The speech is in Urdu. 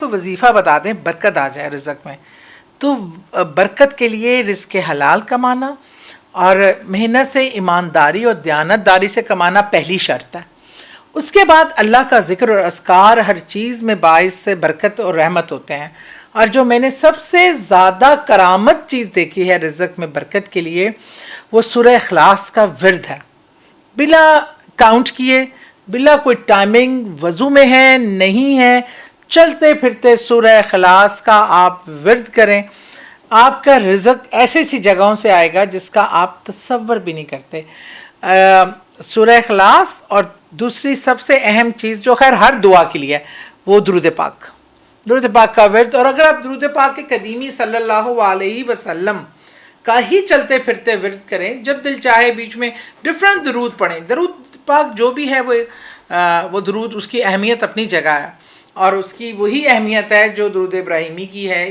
وظیفہ بتا دیں برکت آ جائے رزق میں. تو برکت کے لیے رزق حلال کمانا اور محنت سے ایمانداری اور دیانتداری سے کمانا پہلی شرط ہے. اس کے بعد اللہ کا ذکر اور اذکار ہر چیز میں باعث سے برکت اور رحمت ہوتے ہیں. اور جو میں نے سب سے زیادہ کرامت چیز دیکھی ہے رزق میں برکت کے لیے وہ سورہ اخلاص کا ورد ہے. بلا کاؤنٹ کیے، بلا کوئی ٹائمنگ، وضو میں ہے نہیں ہے، چلتے پھرتے سورہ اخلاص کا آپ ورد کریں. آپ کا رزق ایسی سی جگہوں سے آئے گا جس کا آپ تصور بھی نہیں کرتے. سورہ اخلاص اور دوسری سب سے اہم چیز جو خیر ہر دعا کے لیے ہے وہ درود پاک. درود پاک کا ورد. اور اگر آپ درود پاک کے قدیمی صلی اللہ علیہ وسلم کا ہی چلتے پھرتے ورد کریں، جب دل چاہے بیچ میں ڈفرینٹ درود پڑھیں. درود پاک جو بھی ہے وہ درود، اس کی اہمیت اپنی جگہ ہے اور اس کی وہی اہمیت ہے جو درود ابراہیمی کی ہے